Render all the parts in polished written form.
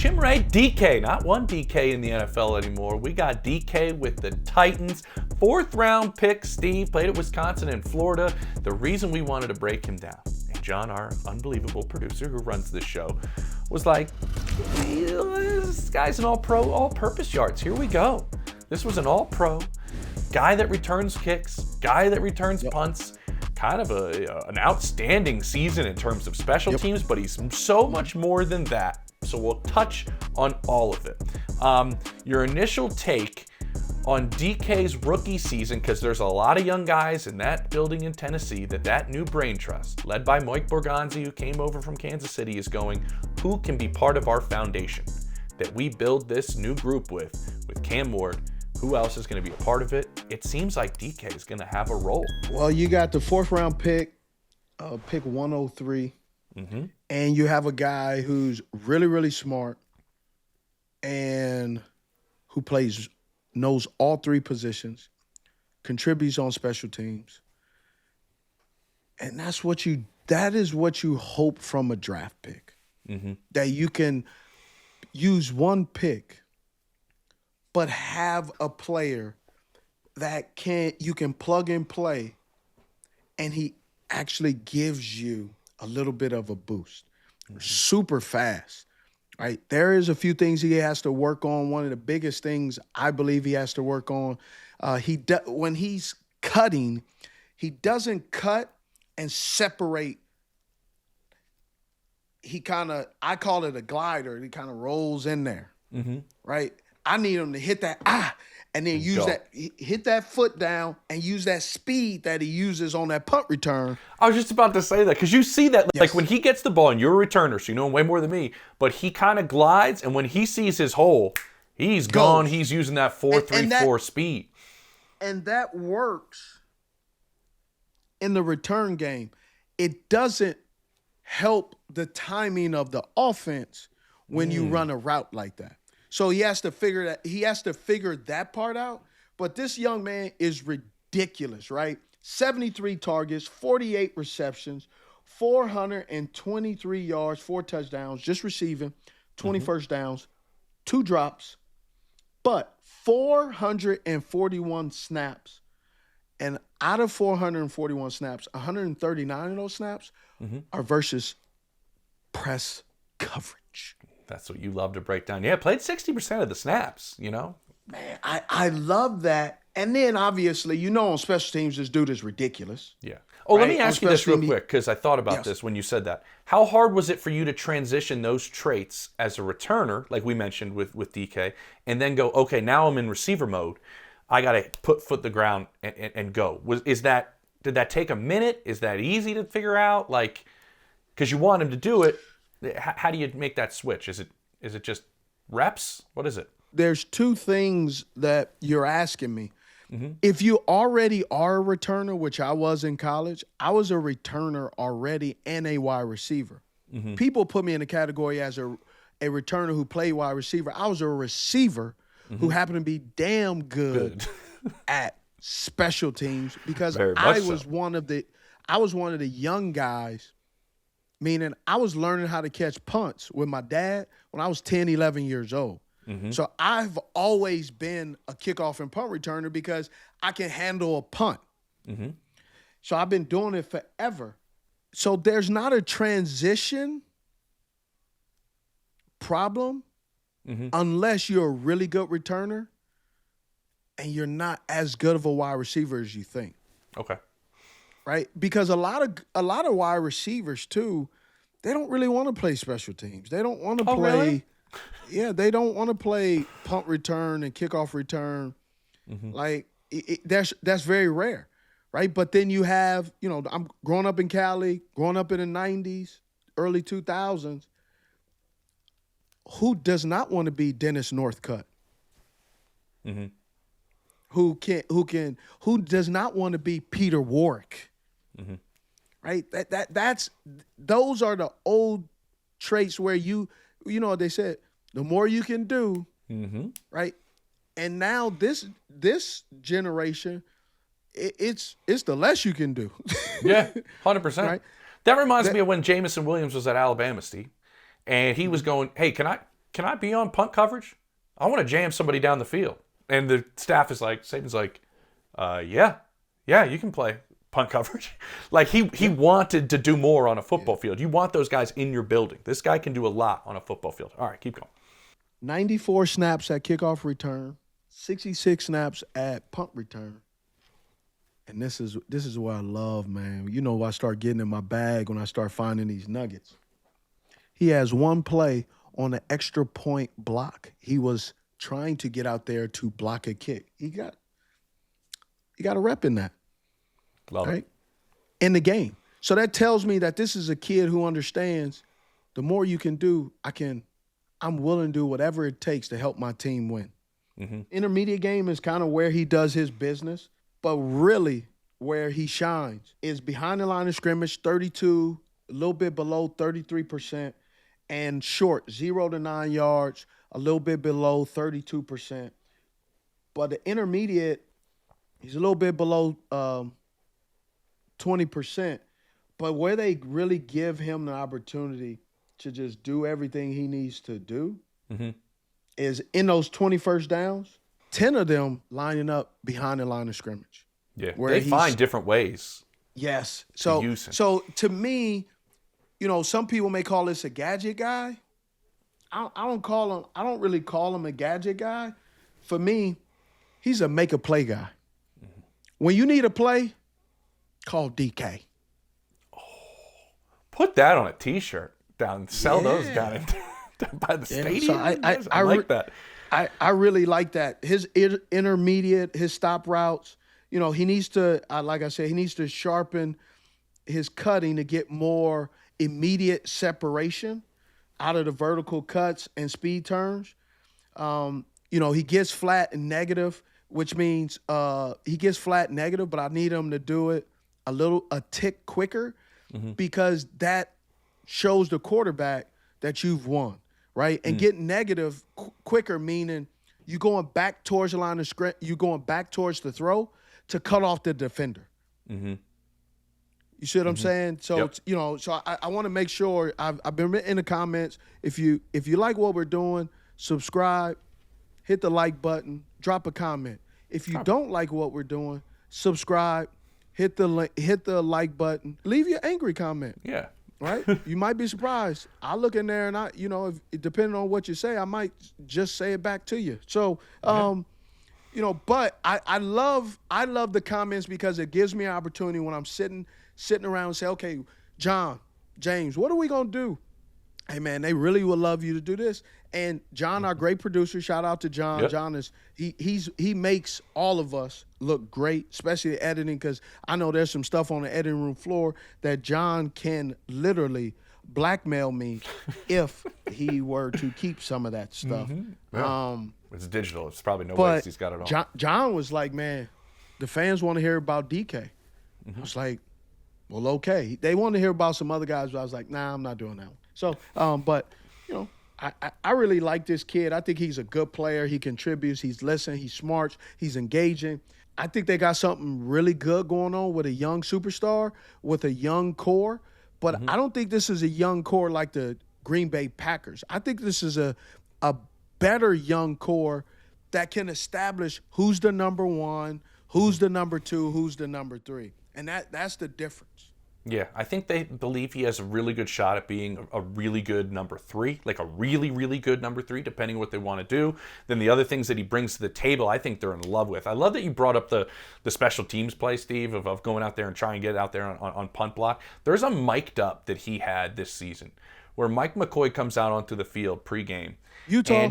Chimere Dike, not one DK in the NFL anymore. We got DK with the Titans. 4th round pick, Steve, played at Wisconsin and Florida. The reason we wanted to break him down, and John, our unbelievable producer who runs this show, was like, this guy's an all-pro, all-purpose yards. Here we go. This was an all-pro, guy that returns kicks, guy that returns punts, kind of an outstanding season in terms of special teams, but he's so much more than that. So we'll touch on all of it. Your initial take on DK's rookie season, because there's a lot of young guys in that building in Tennessee that new brain trust, led by Mike Borgonzi, who came over from Kansas City, is going, who can be part of our foundation that we build this new group with Cam Ward? Who else is going to be a part of it? It seems like DK is going to have a role. Well, you got the 4th round pick, pick 103. And you have a guy who's really, really smart and who knows all 3 positions, contributes on special teams. And that is what you hope from a draft pick. That you can use one pick, but have a player that you can plug and play, and he actually gives you a little bit of a boost. Super fast, right? There is a few things he has to work on. One of the biggest things I believe he has to work on, when he's cutting, he doesn't cut and separate. I call it a glider. He kind of rolls in there, right? I need him to hit that, and then hit that foot down and use that speed that he uses on that punt return. I was just about to say that, because you see that, like when he gets the ball, and you're a returner, so you know him way more than me, but he kind of glides, and when he sees his hole, he's gone. He's using that 4.34 speed. And that works in the return game. It doesn't help the timing of the offense when you run a route like that. So he has to figure that part out. But this young man is ridiculous, right? 73 targets, 48 receptions, 423 yards, 4 touchdowns, just receiving, 20 first downs, 2 drops, but 441 snaps. And out of 441 snaps, 139 of those snaps are versus press coverage. That's what you love to break down. Yeah, played 60% of the snaps, you know? Man, I love that. And then, obviously, on special teams, this dude is ridiculous. Yeah. Oh, right? Let me ask you this real quick, because I thought about this when you said that. How hard was it for you to transition those traits as a returner, like we mentioned with DK, and then go, okay, now I'm in receiver mode. I got to put foot to the ground and go. Did that take a minute? Is that easy to figure out? Like, because you want him to do it. How do you make that switch? Is it just reps? What is it? There's 2 things that you're asking me. If you already are a returner, which I was in college, I was a returner already and a wide receiver. People put me in the category as a returner who played wide receiver. I was a receiver who happened to be damn good at special teams, because I was one of the young guys. Meaning I was learning how to catch punts with my dad when I was 10, 11 years old. So I've always been a kickoff and punt returner because I can handle a punt. So I've been doing it forever. So there's not a transition problem unless you're a really good returner and you're not as good of a wide receiver as you think. Okay. Right? Because a lot of wide receivers too, they don't really want to play special teams. They don't want to play. Really? Yeah, they don't want to play punt return and kickoff return. Like that's very rare, right? But then you have, I'm growing up in Cali, growing up in the 90s, early 2000s. Who does not want to be Dennis Northcutt? Who does not want to be Peter Warwick? Right? Those are the old traits where you know what they said, the more you can do, right? And now this generation, it's the less you can do. Yeah, 100%. Right? That reminds me of when Jamison Williams was at Alabama, Steve, and he was going, hey, can can I be on punt coverage? I want to jam somebody down the field. And the staff is like, Saban's like, yeah, you can play punt coverage. Like he wanted to do more on a football field. You want those guys in your building. This guy can do a lot on a football field. All right, keep going. 94 snaps at kickoff return, 66 snaps at punt return. And this is what I love, man. You know, I start getting in my bag when I start finding these nuggets. He has one play on an extra point block. He was trying to get out there to block a kick. He got a rep in that. Love right? it. In the game. So that tells me that this is a kid who understands the more you can do, I'm willing to do whatever it takes to help my team win. Mm-hmm. Intermediate game is kind of where he does his business, but really where he shines is behind the line of scrimmage, 32, a little bit below 33%, and short, 0 to 9 yards, a little bit below 32%. But the intermediate, he's a little bit below 20%. But where they really give him the opportunity to just do everything he needs to do is in those 20 first downs, 10 of them lining up behind the line of scrimmage. Yeah, they find different ways. Yes. To use him. So to me, you know, some people may call this a gadget guy. I don't really call him a gadget guy. For me, he's a make a play guy. Mm-hmm. When you need a play, call DK. Put that on a T-shirt down. Sell those guys down by the stadium. So I like that. I really like that. His intermediate, his stop routes. You know, he needs to, like I said, he needs to sharpen his cutting to get more immediate separation out of the vertical cuts and speed turns. You know, he gets flat and negative, which means he gets flat negative, but I need him to do it a tick quicker because that shows the quarterback that you've won, right? And get negative quicker, meaning you going back towards the line of scrimmage, you going back towards the throw to cut off the defender. Mm-hmm. You see what I'm saying? So, you know, so I want to make sure I've been in the comments. If you like what we're doing, subscribe, hit the like button, drop a comment. If you don't like what we're doing, subscribe, hit the like button, leave your angry comment. Yeah. Right? You might be surprised. I look in there and you know, depending on what you say, I might just say it back to you. So, you know, but I love the comments because it gives me an opportunity when I'm sitting around and say, okay, John, James, what are we going to do? Hey, man, they really would love you to do this. And John, our great producer, shout out to John. Yep. John he makes all of us look great, especially the editing, because I know there's some stuff on the editing room floor that John can literally blackmail me if he were to keep some of that stuff. Yeah. It's digital. It's probably no waste he's got it all. John was like, man, the fans want to hear about DK. I was like, well, okay. They want to hear about some other guys, but I was like, nah, I'm not doing that one. So, but, you know, I really like this kid. I think he's a good player. He contributes. He's listening. He's smart. He's engaging. I think they got something really good going on with a young superstar, with a young core. But I don't think this is a young core like the Green Bay Packers. I think this is a better young core that can establish who's the number one, who's the number two, who's the number three. And that's the difference. Yeah, I think they believe he has a really good shot at being a really good number three, like a really, really good number three, depending on what they want to do. Then the other things that he brings to the table, I think they're in love with. I love that you brought up the special teams play, Steve, of going out there and trying to get out there on punt block. There's a mic'd up that he had this season where Mike McCoy comes out onto the field pregame. Utah.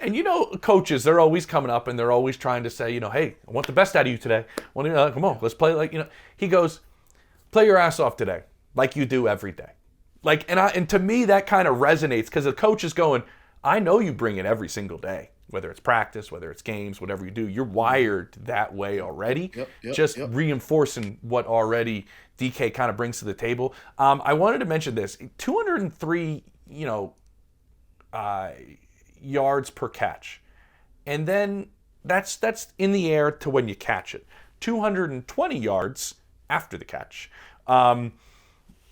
And you know, coaches, they're always coming up and they're always trying to say, you know, hey, I want the best out of you today. Come on, let's play like, you know. He goes, play your ass off today, like you do every day. Like, and to me, that kind of resonates because the coach is going, I know you bring it every single day, whether it's practice, whether it's games, whatever you do. You're wired that way already. Just reinforcing what already DK kind of brings to the table. I wanted to mention this: 203, yards per catch, and then that's in the air to when you catch it. 220 yards after the catch.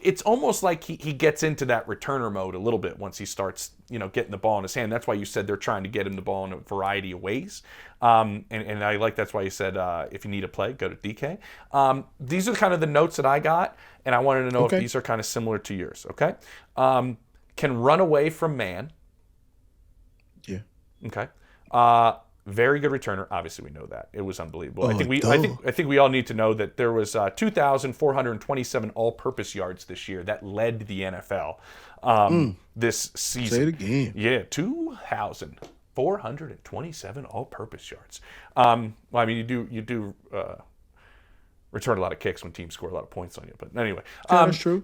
it's almost like he gets into that returner mode a little bit once he starts, getting the ball in his hand. That's why you said they're trying to get him the ball in a variety of ways. And I like that's why you said if you need a play, go to DK. These are kind of the notes that I got, and I wanted to know if these are kind of similar to yours. Okay, can run away from man. Yeah. Okay. Very good returner. Obviously, we know that. It was unbelievable. I think we all need to know that there was 2,427 all-purpose yards this year. That led the NFL this season. Say it again. Yeah, 2,427 all-purpose yards. Well, I mean, you do return a lot of kicks when teams score a lot of points on you. But anyway, that's true.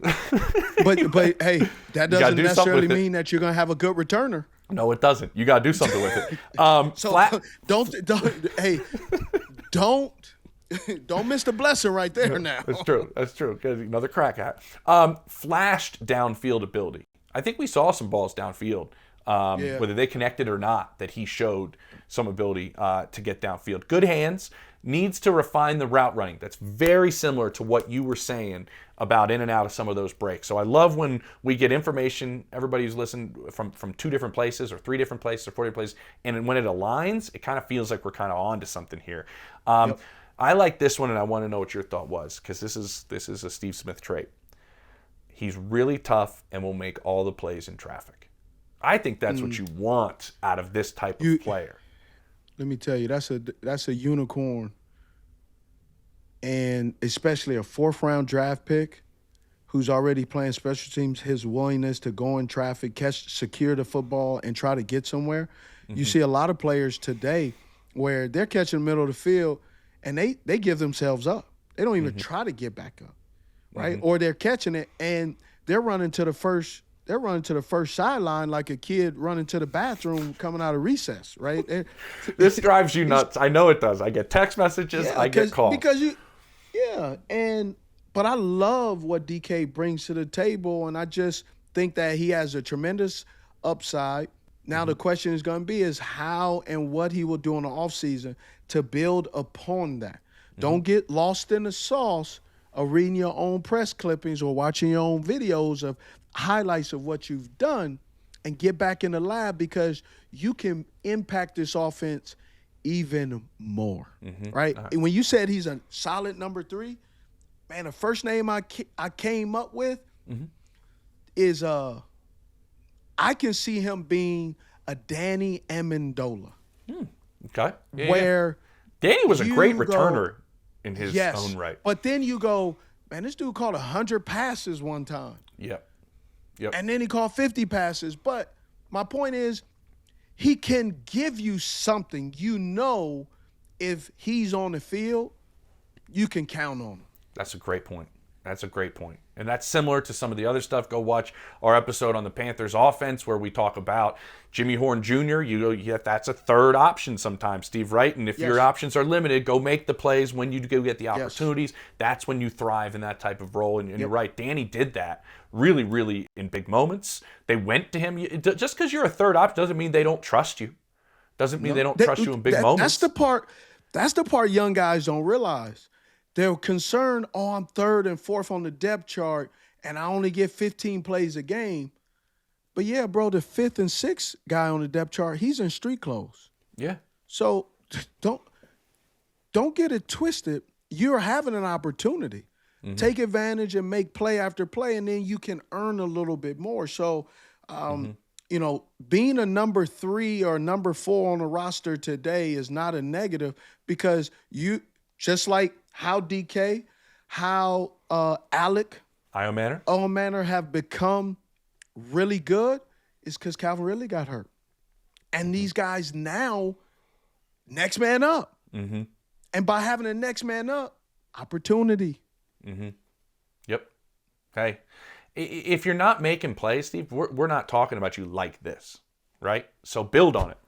but hey, that doesn't necessarily mean that you're going to have a good returner. No, it doesn't. You got to do something with it. Don't miss the blessing right there now. That's true. That's true. Another crack hat. Flashed downfield ability. I think we saw some balls downfield, whether they connected or not, that he showed some ability to get downfield. Good hands. Needs to refine the route running. That's very similar to what you were saying about in and out of some of those breaks. So I love when we get information, everybody who's listened from 2 different places or 3 different places or 4 different places, and when it aligns, it kind of feels like we're kind of on to something here. I like this one, and I want to know what your thought was, because this is a Steve Smith trait. He's really tough and will make all the plays in traffic. I think that's what you want out of this type of player. Let me tell you, that's a unicorn, and especially a 4th-round draft pick who's already playing special teams. His willingness to go in traffic, secure the football, and try to get somewhere. Mm-hmm. You see a lot of players today where they're catching the middle of the field, and they give themselves up. They don't even try to get back up, right? Or they're catching it and they're running to the first. They're running to the first sideline like a kid running to the bathroom coming out of recess, right? This drives you nuts. I know it does. I get text messages. I get calls. But I love what DK brings to the table, and I just think that he has a tremendous upside. Now the question is going to be is how and what he will do in the offseason to build upon that. Don't get lost in the sauce of reading your own press clippings or watching your own videos of highlights of what you've done, and get back in the lab, because you can impact this offense even more, right? And when you said he's a solid number 3, man, the first name I came up with is I can see him being a Danny Amendola. Okay. Where Danny was a great returner in his own right. But then you go, man, this dude caught 100 passes one time. Yep. And then he caught 50 passes. But my point is, he can give you something. If he's on the field, you can count on him. That's a great point. And that's similar to some of the other stuff. Go watch our episode on the Panthers offense where we talk about Jimmy Horn Jr. That's a third option sometimes, Steve, right? And if your options are limited, go make the plays when you go get the opportunities. That's when you thrive in that type of role. And you're right, Danny did that really, really in big moments. They went to him. Just because you're a third option doesn't mean they don't trust you. Doesn't mean they don't trust you in big moments. That's the part young guys don't realize. They're concerned, I'm 3rd and 4th on the depth chart, and I only get 15 plays a game. But yeah, bro, the 5th and 6th guy on the depth chart, he's in street clothes. Yeah. So don't get it twisted. You're having an opportunity. Take advantage and make play after play, and then you can earn a little bit more. So, being a number 3 or number 4 on the roster today is not a negative, because you just like how DK, how Alec Manor have become really good is because Calvin Ridley got hurt. And these guys now, next man up. And by having a next man up, opportunity. Yep. Hey, if you're not making plays, Steve, we're not talking about you like this, right? So build on it.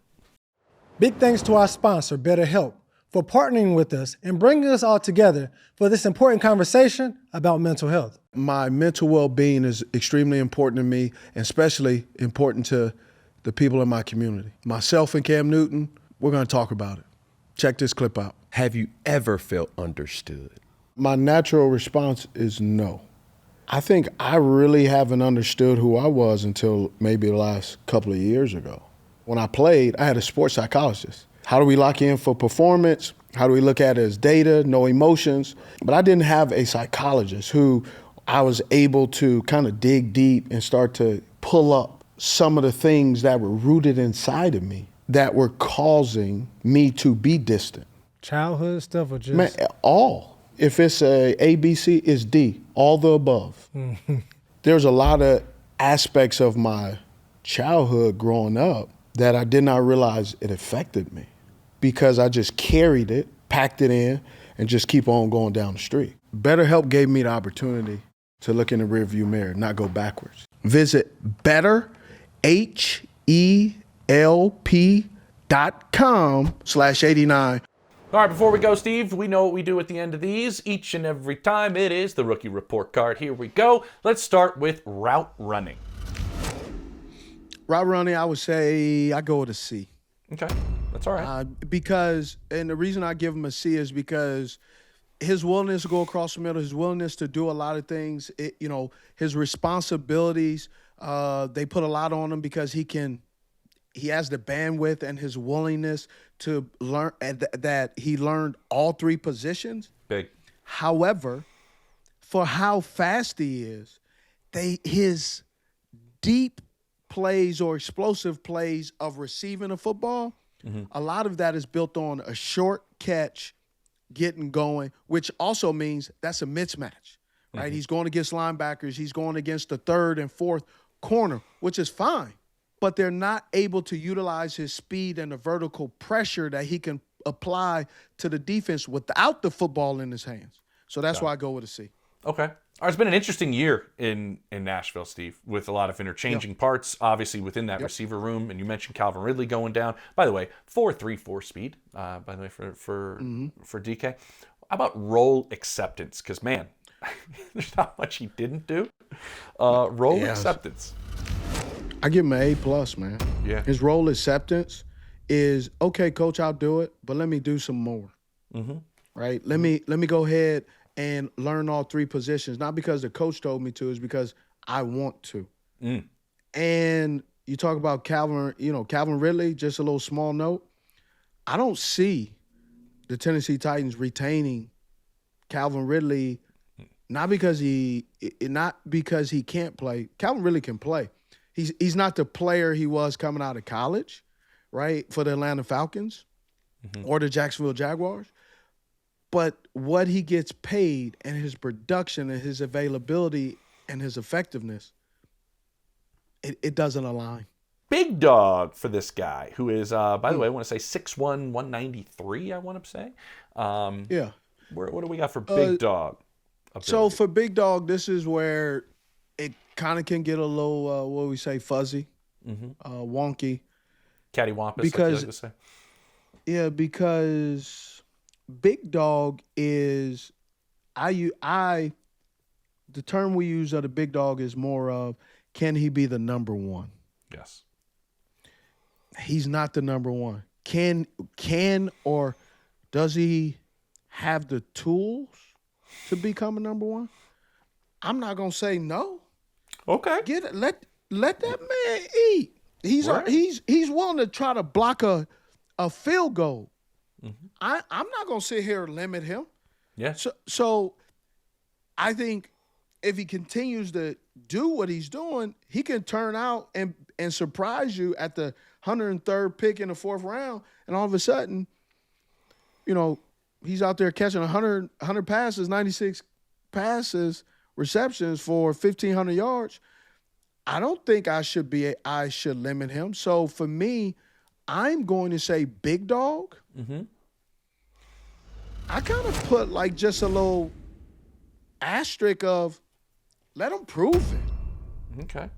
Big thanks to our sponsor, BetterHelp, for partnering with us and bringing us all together for this important conversation about mental health. My mental well-being is extremely important to me, and especially important to the people in my community. Myself and Cam Newton, we're going to talk about it. Check this clip out. Have you ever felt understood? My natural response is no. I think I really haven't understood who I was until maybe the last couple of years ago. When I played, I had a sports psychologist. How do we lock in for performance? How do we look at it as data, no emotions? But I didn't have a psychologist who I was able to kind of dig deep and start to pull up some of the things that were rooted inside of me that were causing me to be distant. Childhood stuff or just? Man, all. If it's a B, C, it's D, all the above. There's a lot of aspects of my childhood growing up that I did not realize it affected me because I just carried it, packed it in, and just keep on going down the street. BetterHelp gave me the opportunity to look in the rearview mirror, not go backwards. Visit betterhelp.com/89. All right, before we go, Steve, we know what we do at the end of these each and every time. It is the rookie report card. Here we go. Let's start with route running. Route running, I would say I go with a C. Okay, that's all right. Because the reason I give him a C is because his willingness to go across the middle, his willingness to do a lot of things, his responsibilities, they put a lot on him because he has the bandwidth and his willingness to learn that he learned all three positions. Big. However, for how fast he is, his deep plays or explosive plays of receiving a football, a lot of that is built on a short catch, getting going, which also means that's a mismatch, right? He's going against linebackers. He's going against the third and fourth corner, which is fine. But they're not able to utilize his speed and the vertical pressure that he can apply to the defense without the football in his hands. So that's why I go with a C. Okay. All right, it's been an interesting year in Nashville, Steve, with a lot of interchanging parts, obviously within that receiver room. And you mentioned Calvin Ridley going down. By the way, 4.34 speed, by the way, for Dike. How about role acceptance? Because, man, there's not much he didn't do. Role acceptance. I give him an A+, man. Yeah. His role acceptance is, okay, coach, I'll do it, but let me do some more. Right? Let me go ahead and learn all three positions, not because the coach told me to, it's because I want to. And you talk about Calvin Ridley, just a little small note. I don't see the Tennessee Titans retaining Calvin Ridley, not because he can't play. Calvin Ridley can play. He's not the player he was coming out of college, right, for the Atlanta Falcons or the Jacksonville Jaguars. But what he gets paid and his production and his availability and his effectiveness, it doesn't align. Big dog for this guy, who is, by the way, I want to say 6'1", 193, I want to say. Yeah. What do we got for big dog? Ability? So for big dog, this is where it kind of can get a little, what we say, fuzzy, wonky. Cattywampus, because, like you like to say. Yeah, because big dog is, the term we use of the big dog is more of, can he be the number one? Yes. He's not the number one. Can or does he have the tools to become a number one? I'm not gonna say no. Okay. Let that man eat. He's willing to try to block a field goal. I'm not gonna sit here and limit him. Yeah. So I think if he continues to do what he's doing, he can turn out and surprise you at the 103rd pick in the 4th round, and all of a sudden, he's out there catching 100 passes, 96 passes, receptions for 1,500 yards. I don't think I should limit him. So for me, I'm going to say big dog. I kind of put like just a little asterisk of let him prove it. Okay.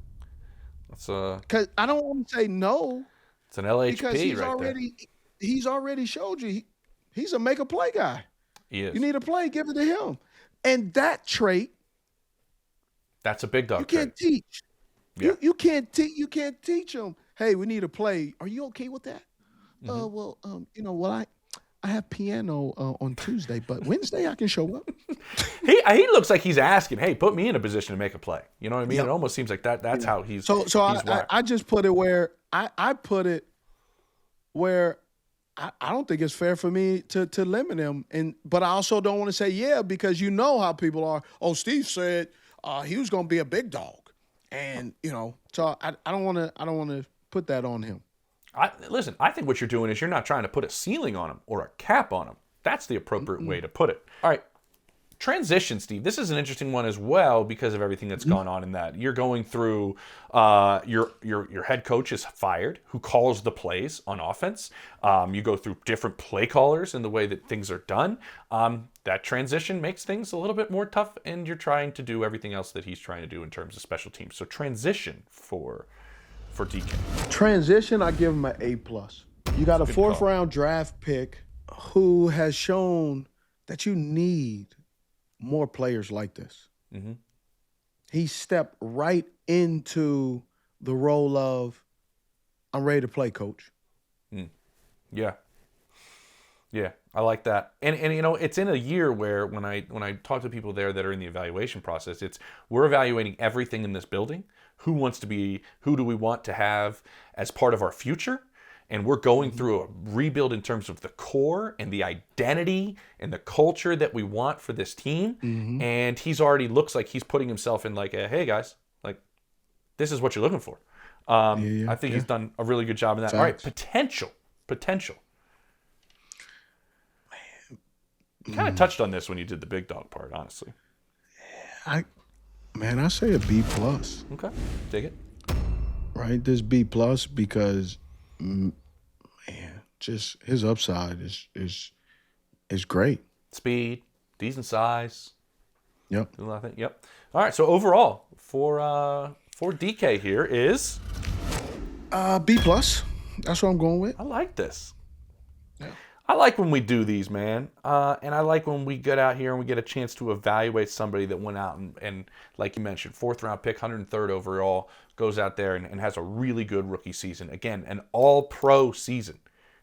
That's because I don't want to say no. It's an LHP because he's already showed you he's a make a play guy. He is. You need a play, give it to him. And that trait, that's a big dog. You can't teach. Yeah. You can't teach him. Hey, we need a play. Are you okay with that? Well, I have piano on Tuesday, but Wednesday I can show up. He looks like he's asking, hey, put me in a position to make a play. You know what I mean? Yep. It almost seems like that's how he's So wired. I just put it where I put it where I don't think it's fair for me to limit him, but I also don't want to say because you know how people are. Oh, Steve said he was going to be a big dog, and so I don't want to put that on him. Listen, I think what you're doing is you're not trying to put a ceiling on him or a cap on him. That's the appropriate way to put it. All right. Transition, Steve. This is an interesting one as well because of everything that's gone on in that. You're going through your head coach is fired, who calls the plays on offense. You go through different play callers in the way that things are done. That transition makes things a little bit more tough, and you're trying to do everything else that he's trying to do in terms of special teams. So transition for Dike. Transition, I give him an A+. You got a fourth round draft pick who has shown that you need more players like this. Mm-hmm. He stepped right into the role of, I'm ready to play, coach. Yeah. Yeah, I like that. And it's in a year where when I talk to people there that are in the evaluation process, we're evaluating everything in this building. Who do we want to have as part of our future? And we're going through a rebuild in terms of the core and the identity and the culture that we want for this team. Mm-hmm. And he's already looks like he's putting himself in like, hey guys, like this is what you're looking for. I think he's done a really good job in that. All right, potential. You kind of touched on this when you did the big dog part, honestly. I say a B+. Okay, dig it. Right, this B+ because, man, just his upside is great. Speed, decent size. Yep. Yep. All right. So overall, for Dike here is B+. That's what I'm going with. I like this. Yeah. I like when we do these, man. And I like when we get out here and we get a chance to evaluate somebody that went out and like you mentioned, 4th round pick, 103rd overall, goes out there and has a really good rookie season. Again, an all-pro season,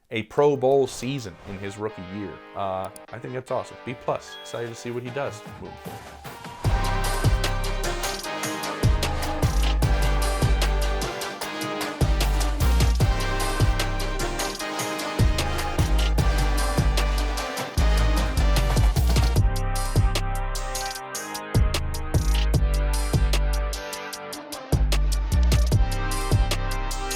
a Pro Bowl season in his rookie year. I think that's awesome. B+. Excited to see what he does moving forward.